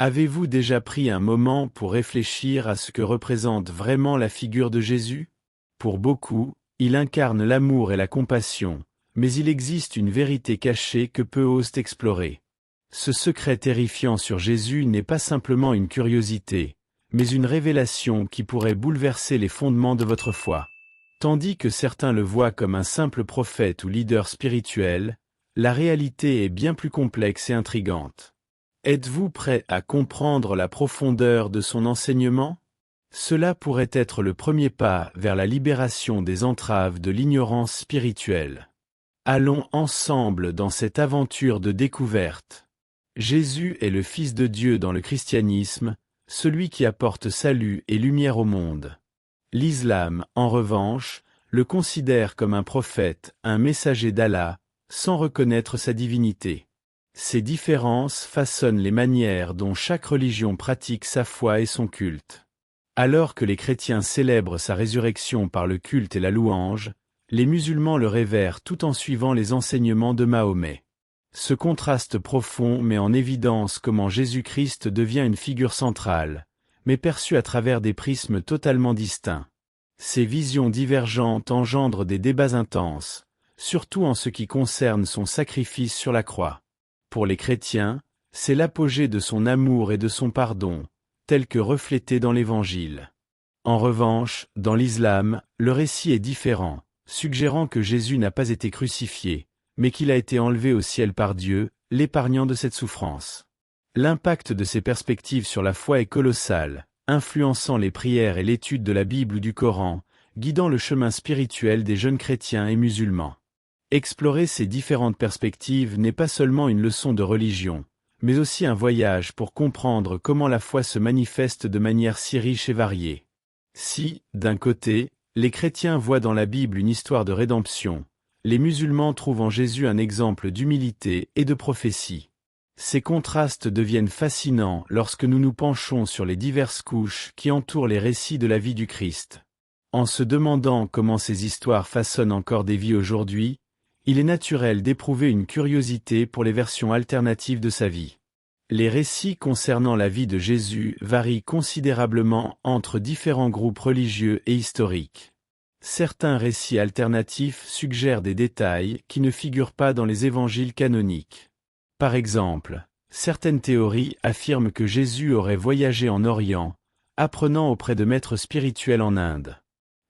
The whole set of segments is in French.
Avez-vous déjà pris un moment pour réfléchir à ce que représente vraiment la figure de Jésus? Pour beaucoup, il incarne l'amour et la compassion, mais il existe une vérité cachée que peu osent explorer. Ce secret terrifiant sur Jésus n'est pas simplement une curiosité, mais une révélation qui pourrait bouleverser les fondements de votre foi. Tandis que certains le voient comme un simple prophète ou leader spirituel, la réalité est bien plus complexe et intrigante. Êtes-vous prêt à comprendre la profondeur de son enseignement? Cela pourrait être le premier pas vers la libération des entraves de l'ignorance spirituelle. Allons ensemble dans cette aventure de découverte. Jésus est le Fils de Dieu dans le christianisme, celui qui apporte salut et lumière au monde. L'islam, en revanche, le considère comme un prophète, un messager d'Allah, sans reconnaître sa divinité. Ces différences façonnent les manières dont chaque religion pratique sa foi et son culte. Alors que les chrétiens célèbrent sa résurrection par le culte et la louange, les musulmans le révèrent tout en suivant les enseignements de Mahomet. Ce contraste profond met en évidence comment Jésus-Christ devient une figure centrale, mais perçue à travers des prismes totalement distincts. Ces visions divergentes engendrent des débats intenses, surtout en ce qui concerne son sacrifice sur la croix. Pour les chrétiens, c'est l'apogée de son amour et de son pardon, tel que reflété dans l'Évangile. En revanche, dans l'islam, le récit est différent, suggérant que Jésus n'a pas été crucifié, mais qu'il a été enlevé au ciel par Dieu, l'épargnant de cette souffrance. L'impact de ces perspectives sur la foi est colossal, influençant les prières et l'étude de la Bible ou du Coran, guidant le chemin spirituel des jeunes chrétiens et musulmans. Explorer ces différentes perspectives n'est pas seulement une leçon de religion, mais aussi un voyage pour comprendre comment la foi se manifeste de manière si riche et variée. Si, d'un côté, les chrétiens voient dans la Bible une histoire de rédemption, les musulmans trouvent en Jésus un exemple d'humilité et de prophétie. Ces contrastes deviennent fascinants lorsque nous nous penchons sur les diverses couches qui entourent les récits de la vie du Christ. En se demandant comment ces histoires façonnent encore des vies aujourd'hui, il est naturel d'éprouver une curiosité pour les versions alternatives de sa vie. Les récits concernant la vie de Jésus varient considérablement entre différents groupes religieux et historiques. Certains récits alternatifs suggèrent des détails qui ne figurent pas dans les évangiles canoniques. Par exemple, certaines théories affirment que Jésus aurait voyagé en Orient, apprenant auprès de maîtres spirituels en Inde.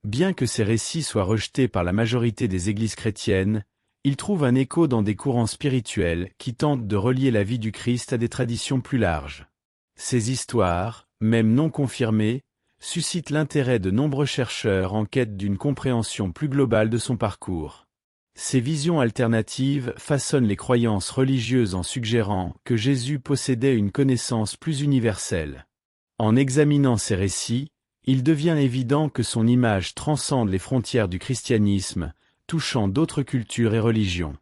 Bien que ces récits soient rejetés par la majorité des églises chrétiennes, ils trouvent un écho dans des courants spirituels qui tentent de relier la vie du Christ à des traditions plus larges. Ces histoires, même non confirmées, suscitent l'intérêt de nombreux chercheurs en quête d'une compréhension plus globale de son parcours. Ces visions alternatives façonnent les croyances religieuses en suggérant que Jésus possédait une connaissance plus universelle. En examinant ces récits, il devient évident que son image transcende les frontières du christianisme, touchant d'autres cultures et religions.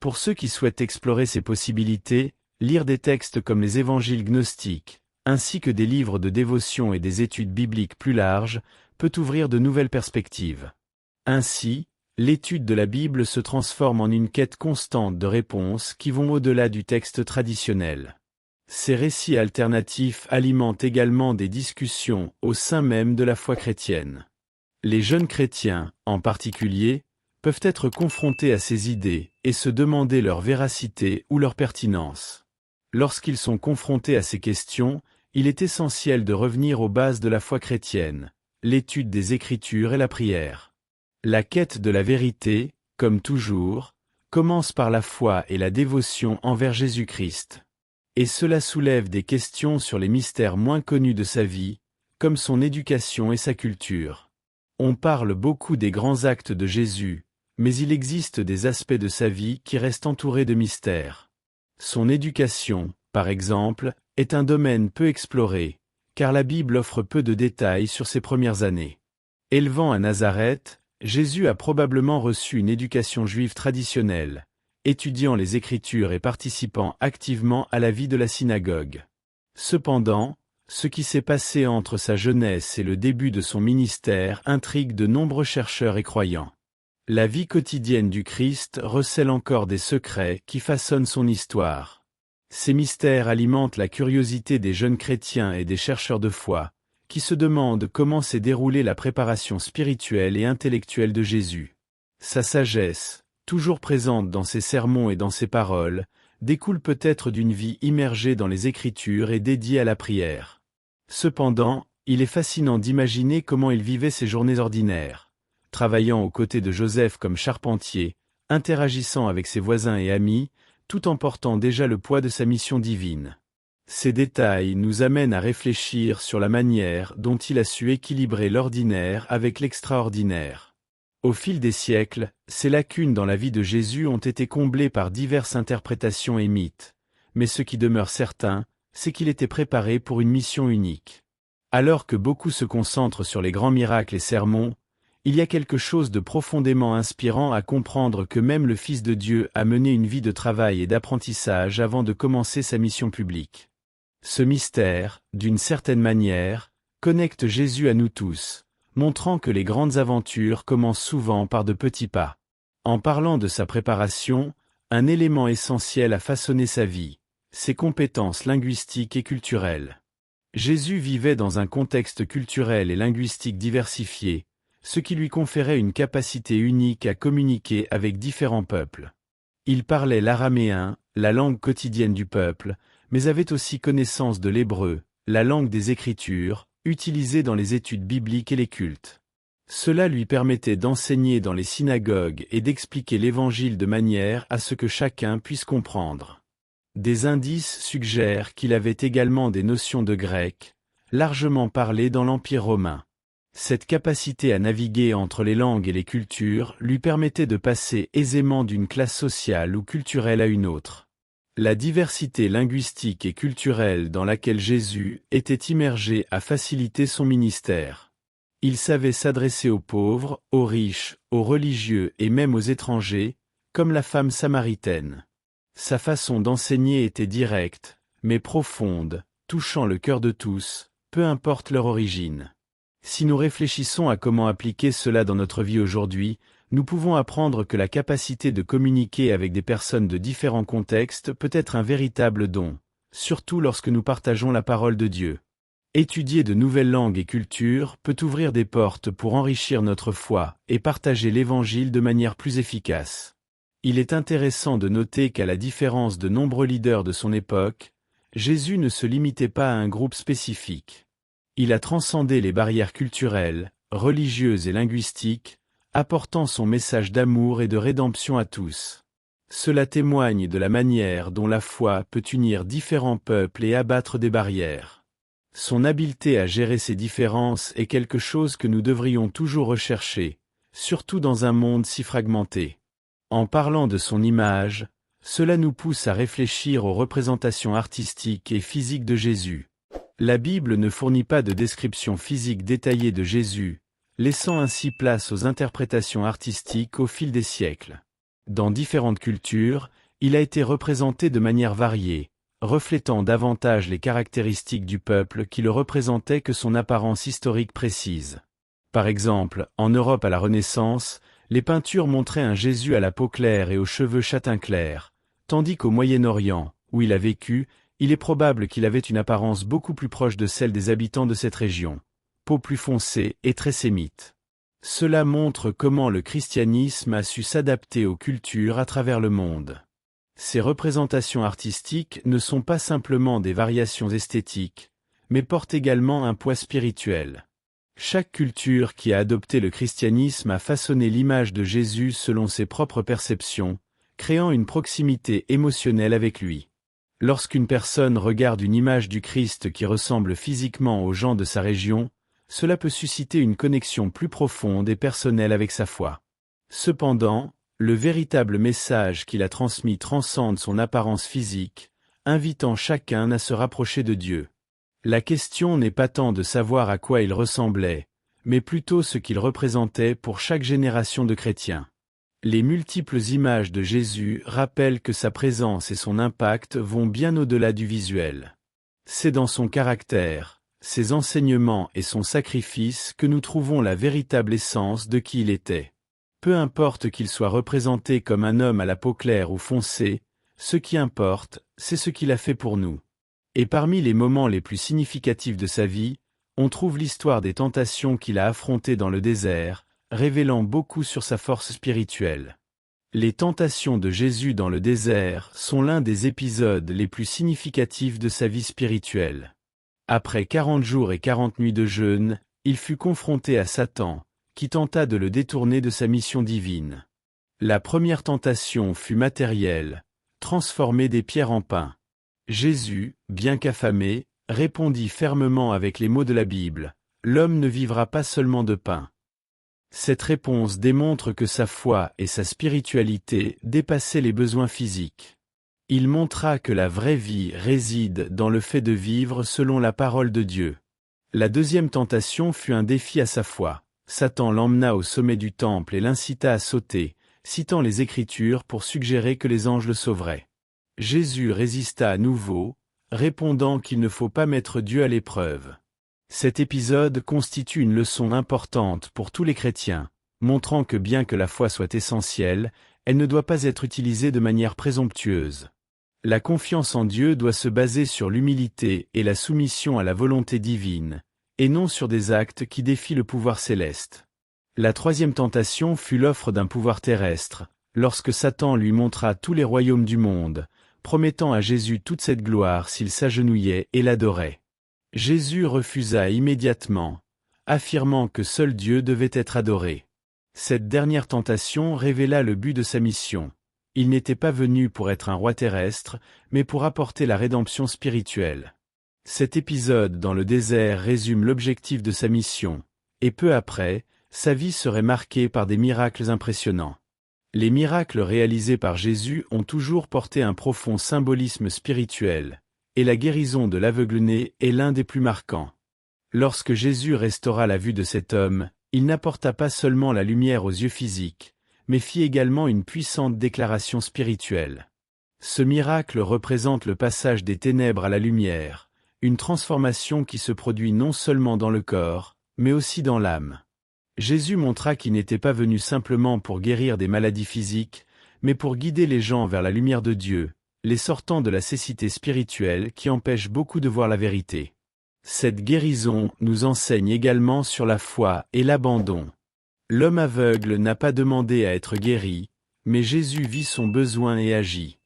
Pour ceux qui souhaitent explorer ces possibilités, lire des textes comme les évangiles gnostiques, ainsi que des livres de dévotion et des études bibliques plus larges, peut ouvrir de nouvelles perspectives. Ainsi, l'étude de la Bible se transforme en une quête constante de réponses qui vont au-delà du texte traditionnel. Ces récits alternatifs alimentent également des discussions au sein même de la foi chrétienne. Les jeunes chrétiens, en particulier, peuvent être confrontés à ces idées et se demander leur véracité ou leur pertinence. Lorsqu'ils sont confrontés à ces questions, il est essentiel de revenir aux bases de la foi chrétienne, l'étude des Écritures et la prière. La quête de la vérité, comme toujours, commence par la foi et la dévotion envers Jésus-Christ. Et cela soulève des questions sur les mystères moins connus de sa vie, comme son éducation et sa culture. On parle beaucoup des grands actes de Jésus, mais il existe des aspects de sa vie qui restent entourés de mystères. Son éducation, par exemple, est un domaine peu exploré, car la Bible offre peu de détails sur ses premières années. Élevant à Nazareth, Jésus a probablement reçu une éducation juive traditionnelle, étudiant les Écritures et participant activement à la vie de la synagogue. Cependant, ce qui s'est passé entre sa jeunesse et le début de son ministère intrigue de nombreux chercheurs et croyants. La vie quotidienne du Christ recèle encore des secrets qui façonnent son histoire. Ces mystères alimentent la curiosité des jeunes chrétiens et des chercheurs de foi, qui se demandent comment s'est déroulée la préparation spirituelle et intellectuelle de Jésus. Sa sagesse, toujours présente dans ses sermons et dans ses paroles, découle peut-être d'une vie immergée dans les Écritures et dédiée à la prière. Cependant, il est fascinant d'imaginer comment il vivait ses journées ordinaires, travaillant aux côtés de Joseph comme charpentier, interagissant avec ses voisins et amis, tout en portant déjà le poids de sa mission divine. Ces détails nous amènent à réfléchir sur la manière dont il a su équilibrer l'ordinaire avec l'extraordinaire. Au fil des siècles, ces lacunes dans la vie de Jésus ont été comblées par diverses interprétations et mythes, mais ce qui demeure certain, c'est qu'il était préparé pour une mission unique. Alors que beaucoup se concentrent sur les grands miracles et sermons, il y a quelque chose de profondément inspirant à comprendre que même le Fils de Dieu a mené une vie de travail et d'apprentissage avant de commencer sa mission publique. Ce mystère, d'une certaine manière, connecte Jésus à nous tous, montrant que les grandes aventures commencent souvent par de petits pas. En parlant de sa préparation, un élément essentiel a façonné sa vie, ses compétences linguistiques et culturelles. Jésus vivait dans un contexte culturel et linguistique diversifié, ce qui lui conférait une capacité unique à communiquer avec différents peuples. Il parlait l'araméen, la langue quotidienne du peuple, mais avait aussi connaissance de l'hébreu, la langue des Écritures, utilisée dans les études bibliques et les cultes. Cela lui permettait d'enseigner dans les synagogues et d'expliquer l'Évangile de manière à ce que chacun puisse comprendre. Des indices suggèrent qu'il avait également des notions de grec, largement parlées dans l'Empire romain. Cette capacité à naviguer entre les langues et les cultures lui permettait de passer aisément d'une classe sociale ou culturelle à une autre. La diversité linguistique et culturelle dans laquelle Jésus était immergé a facilité son ministère. Il savait s'adresser aux pauvres, aux riches, aux religieux et même aux étrangers, comme la femme samaritaine. Sa façon d'enseigner était directe, mais profonde, touchant le cœur de tous, peu importe leur origine. Si nous réfléchissons à comment appliquer cela dans notre vie aujourd'hui, nous pouvons apprendre que la capacité de communiquer avec des personnes de différents contextes peut être un véritable don, surtout lorsque nous partageons la parole de Dieu. Étudier de nouvelles langues et cultures peut ouvrir des portes pour enrichir notre foi et partager l'Évangile de manière plus efficace. Il est intéressant de noter qu'à la différence de nombreux leaders de son époque, Jésus ne se limitait pas à un groupe spécifique. Il a transcendé les barrières culturelles, religieuses et linguistiques, apportant son message d'amour et de rédemption à tous. Cela témoigne de la manière dont la foi peut unir différents peuples et abattre des barrières. Son habileté à gérer ces différences est quelque chose que nous devrions toujours rechercher, surtout dans un monde si fragmenté. En parlant de son image, cela nous pousse à réfléchir aux représentations artistiques et physiques de Jésus. La Bible ne fournit pas de description physique détaillée de Jésus, laissant ainsi place aux interprétations artistiques au fil des siècles. Dans différentes cultures, il a été représenté de manière variée, reflétant davantage les caractéristiques du peuple qui le représentait que son apparence historique précise. Par exemple, en Europe à la Renaissance, les peintures montraient un Jésus à la peau claire et aux cheveux châtain clair, tandis qu'au Moyen-Orient, où il a vécu, il est probable qu'il avait une apparence beaucoup plus proche de celle des habitants de cette région, peau plus foncée et très sémite. Cela montre comment le christianisme a su s'adapter aux cultures à travers le monde. Ces représentations artistiques ne sont pas simplement des variations esthétiques, mais portent également un poids spirituel. Chaque culture qui a adopté le christianisme a façonné l'image de Jésus selon ses propres perceptions, créant une proximité émotionnelle avec lui. Lorsqu'une personne regarde une image du Christ qui ressemble physiquement aux gens de sa région, cela peut susciter une connexion plus profonde et personnelle avec sa foi. Cependant, le véritable message qu'il a transmis transcende son apparence physique, invitant chacun à se rapprocher de Dieu. La question n'est pas tant de savoir à quoi il ressemblait, mais plutôt ce qu'il représentait pour chaque génération de chrétiens. Les multiples images de Jésus rappellent que sa présence et son impact vont bien au-delà du visuel. C'est dans son caractère, ses enseignements et son sacrifice que nous trouvons la véritable essence de qui il était. Peu importe qu'il soit représenté comme un homme à la peau claire ou foncée, ce qui importe, c'est ce qu'il a fait pour nous. Et parmi les moments les plus significatifs de sa vie, on trouve l'histoire des tentations qu'il a affrontées dans le désert, révélant beaucoup sur sa force spirituelle. Les tentations de Jésus dans le désert sont l'un des épisodes les plus significatifs de sa vie spirituelle. Après 40 jours et 40 nuits de jeûne, il fut confronté à Satan, qui tenta de le détourner de sa mission divine. La première tentation fut matérielle, transformer des pierres en pain. Jésus, bien qu'affamé, répondit fermement avec les mots de la Bible, « L'homme ne vivra pas seulement de pain ». Cette réponse démontre que sa foi et sa spiritualité dépassaient les besoins physiques. Il montra que la vraie vie réside dans le fait de vivre selon la parole de Dieu. La deuxième tentation fut un défi à sa foi. Satan l'emmena au sommet du temple et l'incita à sauter, citant les Écritures pour suggérer que les anges le sauveraient. Jésus résista à nouveau, répondant qu'il ne faut pas mettre Dieu à l'épreuve. Cet épisode constitue une leçon importante pour tous les chrétiens, montrant que bien que la foi soit essentielle, elle ne doit pas être utilisée de manière présomptueuse. La confiance en Dieu doit se baser sur l'humilité et la soumission à la volonté divine, et non sur des actes qui défient le pouvoir céleste. La troisième tentation fut l'offre d'un pouvoir terrestre, lorsque Satan lui montra tous les royaumes du monde, promettant à Jésus toute cette gloire s'il s'agenouillait et l'adorait. Jésus refusa immédiatement, affirmant que seul Dieu devait être adoré. Cette dernière tentation révéla le but de sa mission. Il n'était pas venu pour être un roi terrestre, mais pour apporter la rédemption spirituelle. Cet épisode dans le désert résume l'objectif de sa mission, et peu après, sa vie serait marquée par des miracles impressionnants. Les miracles réalisés par Jésus ont toujours porté un profond symbolisme spirituel, et la guérison de l'aveugle-né est l'un des plus marquants. Lorsque Jésus restaura la vue de cet homme, il n'apporta pas seulement la lumière aux yeux physiques, mais fit également une puissante déclaration spirituelle. Ce miracle représente le passage des ténèbres à la lumière, une transformation qui se produit non seulement dans le corps, mais aussi dans l'âme. Jésus montra qu'il n'était pas venu simplement pour guérir des maladies physiques, mais pour guider les gens vers la lumière de Dieu, les sortant de la cécité spirituelle qui empêche beaucoup de voir la vérité. Cette guérison nous enseigne également sur la foi et l'abandon. L'homme aveugle n'a pas demandé à être guéri, mais Jésus vit son besoin et agit.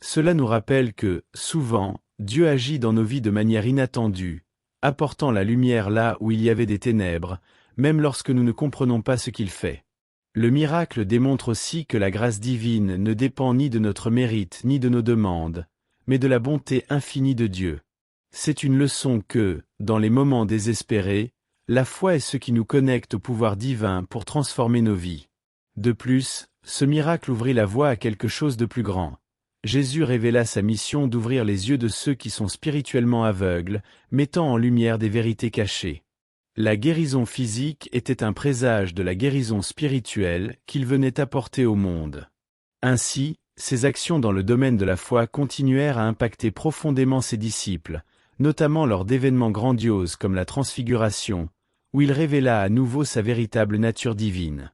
Cela nous rappelle que, souvent, Dieu agit dans nos vies de manière inattendue, apportant la lumière là où il y avait des ténèbres, même lorsque nous ne comprenons pas ce qu'il fait. Le miracle démontre aussi que la grâce divine ne dépend ni de notre mérite ni de nos demandes, mais de la bonté infinie de Dieu. C'est une leçon que, dans les moments désespérés, la foi est ce qui nous connecte au pouvoir divin pour transformer nos vies. De plus, ce miracle ouvrit la voie à quelque chose de plus grand. Jésus révéla sa mission d'ouvrir les yeux de ceux qui sont spirituellement aveugles, mettant en lumière des vérités cachées. La guérison physique était un présage de la guérison spirituelle qu'il venait apporter au monde. Ainsi, ses actions dans le domaine de la foi continuèrent à impacter profondément ses disciples, notamment lors d'événements grandioses comme la Transfiguration, où il révéla à nouveau sa véritable nature divine.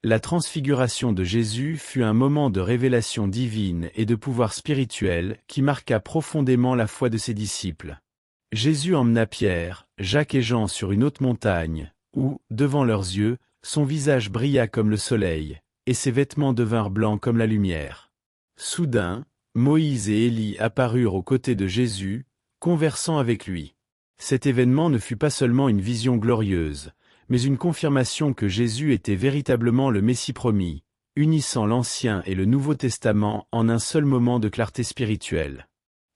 La Transfiguration de Jésus fut un moment de révélation divine et de pouvoir spirituel qui marqua profondément la foi de ses disciples. Jésus emmena Pierre, Jacques et Jean sur une haute montagne, où, devant leurs yeux, son visage brilla comme le soleil, et ses vêtements devinrent blancs comme la lumière. Soudain, Moïse et Élie apparurent aux côtés de Jésus, conversant avec lui. Cet événement ne fut pas seulement une vision glorieuse, mais une confirmation que Jésus était véritablement le Messie promis, unissant l'Ancien et le Nouveau Testament en un seul moment de clarté spirituelle.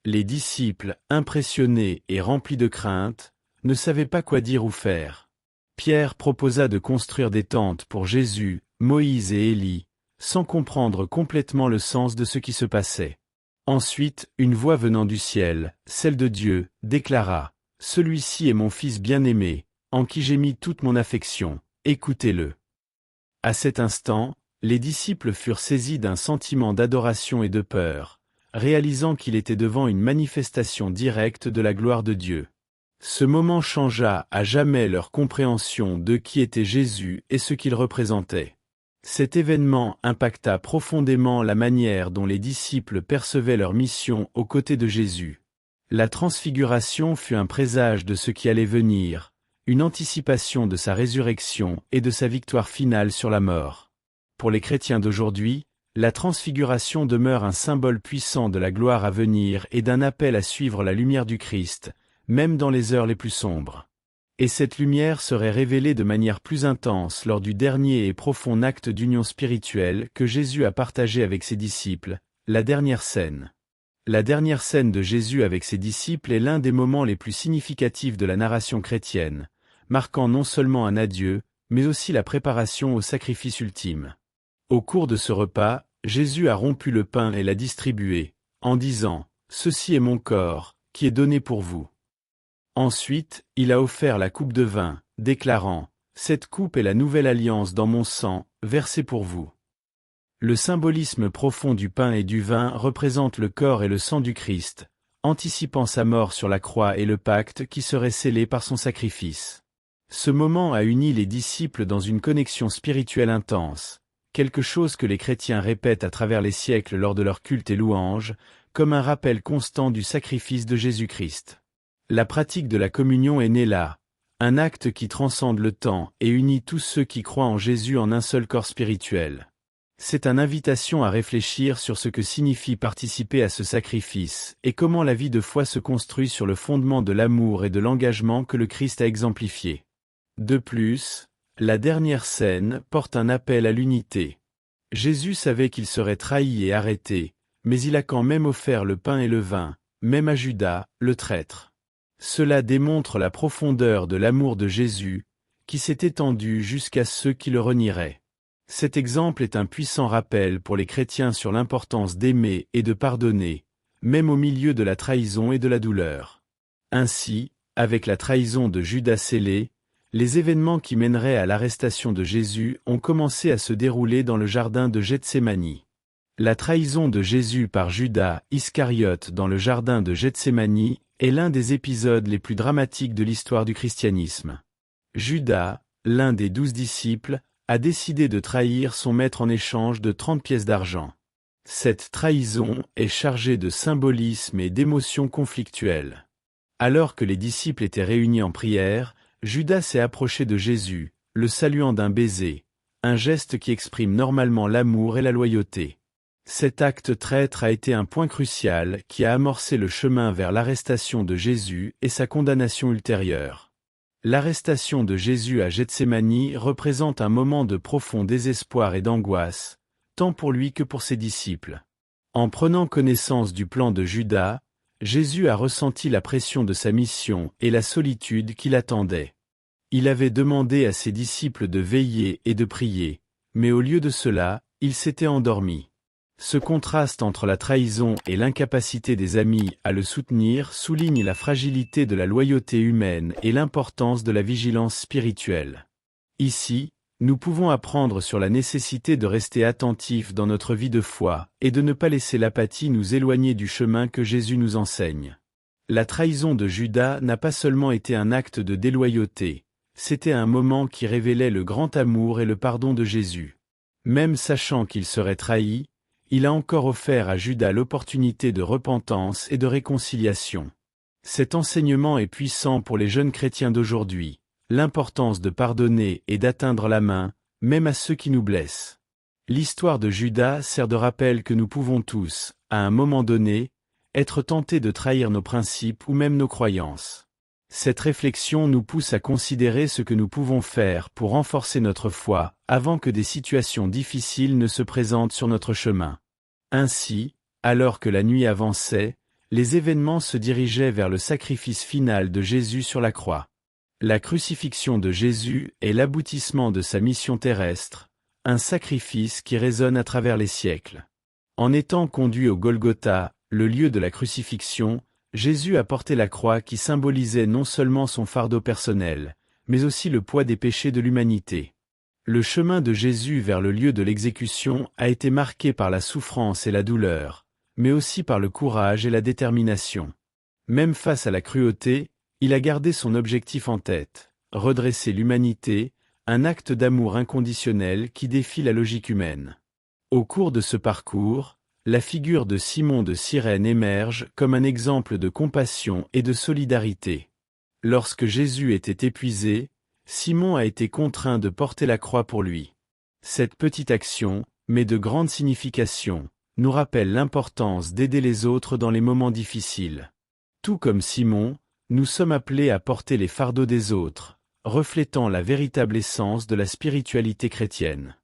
Les disciples, impressionnés et remplis de crainte, ne savaient pas quoi dire ou faire. Pierre proposa de construire des tentes pour Jésus, Moïse et Élie, sans comprendre complètement le sens de ce qui se passait. Ensuite, une voix venant du ciel, celle de Dieu, déclara « Celui-ci est mon Fils bien-aimé, en qui j'ai mis toute mon affection, écoutez-le. » À cet instant, les disciples furent saisis d'un sentiment d'adoration et de peur, réalisant qu'il était devant une manifestation directe de la gloire de Dieu. Ce moment changea à jamais leur compréhension de qui était Jésus et ce qu'il représentait. Cet événement impacta profondément la manière dont les disciples percevaient leur mission aux côtés de Jésus. La transfiguration fut un présage de ce qui allait venir, une anticipation de sa résurrection et de sa victoire finale sur la mort. Pour les chrétiens d'aujourd'hui, la transfiguration demeure un symbole puissant de la gloire à venir et d'un appel à suivre la lumière du Christ, même dans les heures les plus sombres. Et cette lumière serait révélée de manière plus intense lors du dernier et profond acte d'union spirituelle que Jésus a partagé avec ses disciples, la dernière cène. La dernière cène de Jésus avec ses disciples est l'un des moments les plus significatifs de la narration chrétienne, marquant non seulement un adieu, mais aussi la préparation au sacrifice ultime. Au cours de ce repas, Jésus a rompu le pain et l'a distribué, en disant « Ceci est mon corps, qui est donné pour vous ». Ensuite, il a offert la coupe de vin, déclarant « Cette coupe est la nouvelle alliance dans mon sang, versée pour vous ». Le symbolisme profond du pain et du vin représente le corps et le sang du Christ, anticipant sa mort sur la croix et le pacte qui serait scellé par son sacrifice. Ce moment a uni les disciples dans une connexion spirituelle intense, quelque chose que les chrétiens répètent à travers les siècles lors de leur culte et louange, comme un rappel constant du sacrifice de Jésus-Christ. La pratique de la communion est née là, un acte qui transcende le temps et unit tous ceux qui croient en Jésus en un seul corps spirituel. C'est une invitation à réfléchir sur ce que signifie participer à ce sacrifice et comment la vie de foi se construit sur le fondement de l'amour et de l'engagement que le Christ a exemplifié. De plus, la dernière scène porte un appel à l'unité. Jésus savait qu'il serait trahi et arrêté, mais il a quand même offert le pain et le vin, même à Judas, le traître. Cela démontre la profondeur de l'amour de Jésus, qui s'est étendu jusqu'à ceux qui le renieraient. Cet exemple est un puissant rappel pour les chrétiens sur l'importance d'aimer et de pardonner, même au milieu de la trahison et de la douleur. Ainsi, avec la trahison de Judas scellée, les événements qui mèneraient à l'arrestation de Jésus ont commencé à se dérouler dans le jardin de Gethsémani. La trahison de Jésus par Judas Iscariote dans le jardin de Gethsémani est l'un des épisodes les plus dramatiques de l'histoire du christianisme. Judas, l'un des 12 disciples, a décidé de trahir son maître en échange de 30 pièces d'argent. Cette trahison est chargée de symbolisme et d'émotions conflictuelles. Alors que les disciples étaient réunis en prière, Judas s'est approché de Jésus, le saluant d'un baiser, un geste qui exprime normalement l'amour et la loyauté. Cet acte traître a été un point crucial qui a amorcé le chemin vers l'arrestation de Jésus et sa condamnation ultérieure. L'arrestation de Jésus à Gethsémani représente un moment de profond désespoir et d'angoisse, tant pour lui que pour ses disciples. En prenant connaissance du plan de Judas, Jésus a ressenti la pression de sa mission et la solitude qui l'attendait. Il avait demandé à ses disciples de veiller et de prier, mais au lieu de cela, il s'était endormi. Ce contraste entre la trahison et l'incapacité des amis à le soutenir souligne la fragilité de la loyauté humaine et l'importance de la vigilance spirituelle. Ici, nous pouvons apprendre sur la nécessité de rester attentifs dans notre vie de foi et de ne pas laisser l'apathie nous éloigner du chemin que Jésus nous enseigne. La trahison de Judas n'a pas seulement été un acte de déloyauté, c'était un moment qui révélait le grand amour et le pardon de Jésus. Même sachant qu'il serait trahi, il a encore offert à Judas l'opportunité de repentance et de réconciliation. Cet enseignement est puissant pour les jeunes chrétiens d'aujourd'hui, l'importance de pardonner et d'atteindre la main, même à ceux qui nous blessent. L'histoire de Judas sert de rappel que nous pouvons tous, à un moment donné, être tentés de trahir nos principes ou même nos croyances. Cette réflexion nous pousse à considérer ce que nous pouvons faire pour renforcer notre foi, avant que des situations difficiles ne se présentent sur notre chemin. Ainsi, alors que la nuit avançait, les événements se dirigeaient vers le sacrifice final de Jésus sur la croix. La crucifixion de Jésus est l'aboutissement de sa mission terrestre, un sacrifice qui résonne à travers les siècles. En étant conduit au Golgotha, le lieu de la crucifixion, Jésus a porté la croix qui symbolisait non seulement son fardeau personnel, mais aussi le poids des péchés de l'humanité. Le chemin de Jésus vers le lieu de l'exécution a été marqué par la souffrance et la douleur, mais aussi par le courage et la détermination. Même face à la cruauté, il a gardé son objectif en tête, redresser l'humanité, un acte d'amour inconditionnel qui défie la logique humaine. Au cours de ce parcours, la figure de Simon de Cyrène émerge comme un exemple de compassion et de solidarité. Lorsque Jésus était épuisé, Simon a été contraint de porter la croix pour lui. Cette petite action, mais de grande signification, nous rappelle l'importance d'aider les autres dans les moments difficiles. Tout comme Simon, nous sommes appelés à porter les fardeaux des autres, reflétant la véritable essence de la spiritualité chrétienne.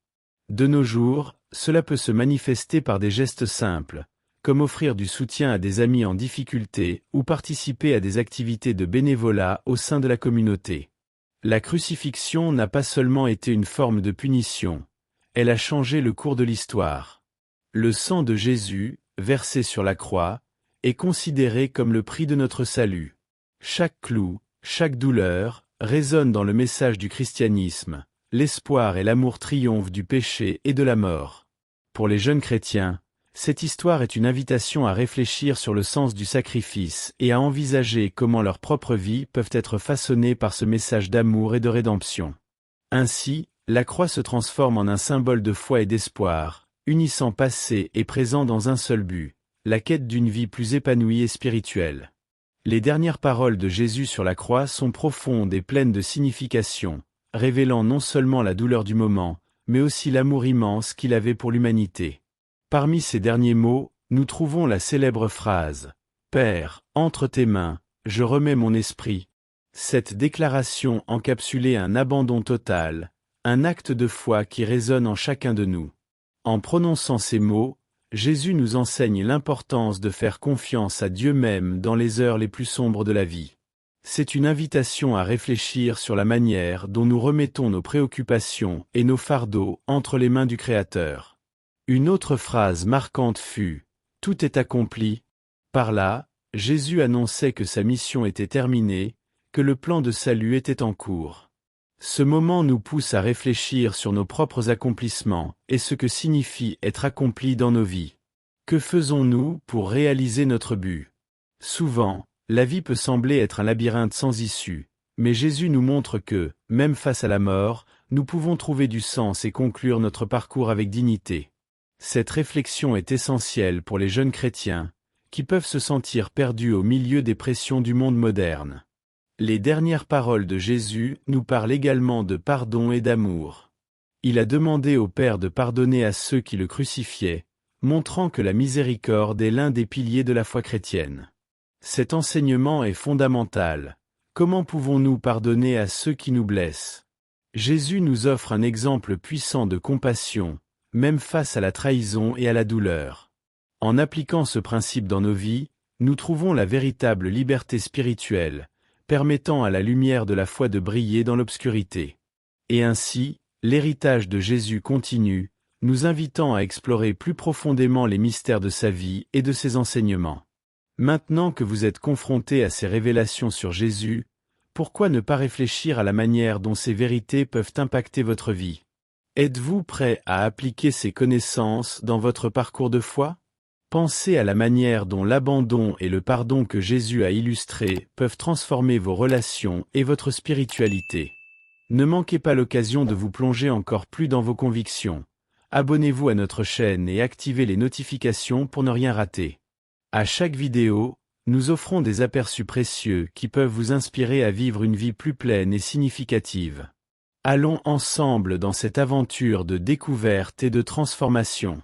De nos jours, cela peut se manifester par des gestes simples, comme offrir du soutien à des amis en difficulté ou participer à des activités de bénévolat au sein de la communauté. La crucifixion n'a pas seulement été une forme de punition, elle a changé le cours de l'histoire. Le sang de Jésus, versé sur la croix, est considéré comme le prix de notre salut. Chaque clou, chaque douleur, résonne dans le message du christianisme. L'espoir et l'amour triomphent du péché et de la mort. Pour les jeunes chrétiens, cette histoire est une invitation à réfléchir sur le sens du sacrifice et à envisager comment leurs propres vies peuvent être façonnées par ce message d'amour et de rédemption. Ainsi, la croix se transforme en un symbole de foi et d'espoir, unissant passé et présent dans un seul but, la quête d'une vie plus épanouie et spirituelle. Les dernières paroles de Jésus sur la croix sont profondes et pleines de signification, révélant non seulement la douleur du moment, mais aussi l'amour immense qu'il avait pour l'humanité. Parmi ces derniers mots, nous trouvons la célèbre phrase « Père, entre tes mains, je remets mon esprit ». Cette déclaration encapsulait un abandon total, un acte de foi qui résonne en chacun de nous. En prononçant ces mots, Jésus nous enseigne l'importance de faire confiance à Dieu même dans les heures les plus sombres de la vie. C'est une invitation à réfléchir sur la manière dont nous remettons nos préoccupations et nos fardeaux entre les mains du Créateur. Une autre phrase marquante fut « Tout est accompli ». Par là, Jésus annonçait que sa mission était terminée, que le plan de salut était en cours. Ce moment nous pousse à réfléchir sur nos propres accomplissements et ce que signifie être accompli dans nos vies. Que faisons-nous pour réaliser notre but? Souvent, la vie peut sembler être un labyrinthe sans issue, mais Jésus nous montre que, même face à la mort, nous pouvons trouver du sens et conclure notre parcours avec dignité. Cette réflexion est essentielle pour les jeunes chrétiens, qui peuvent se sentir perdus au milieu des pressions du monde moderne. Les dernières paroles de Jésus nous parlent également de pardon et d'amour. Il a demandé au Père de pardonner à ceux qui le crucifiaient, montrant que la miséricorde est l'un des piliers de la foi chrétienne. Cet enseignement est fondamental. Comment pouvons-nous pardonner à ceux qui nous blessent? Jésus nous offre un exemple puissant de compassion, même face à la trahison et à la douleur. En appliquant ce principe dans nos vies, nous trouvons la véritable liberté spirituelle, permettant à la lumière de la foi de briller dans l'obscurité. Et ainsi, l'héritage de Jésus continue, nous invitant à explorer plus profondément les mystères de sa vie et de ses enseignements. Maintenant que vous êtes confrontés à ces révélations sur Jésus, pourquoi ne pas réfléchir à la manière dont ces vérités peuvent impacter votre vie? Êtes-vous prêt à appliquer ces connaissances dans votre parcours de foi? Pensez à la manière dont l'abandon et le pardon que Jésus a illustrés peuvent transformer vos relations et votre spiritualité. Ne manquez pas l'occasion de vous plonger encore plus dans vos convictions. Abonnez-vous à notre chaîne et activez les notifications pour ne rien rater. À chaque vidéo, nous offrons des aperçus précieux qui peuvent vous inspirer à vivre une vie plus pleine et significative. Allons ensemble dans cette aventure de découverte et de transformation.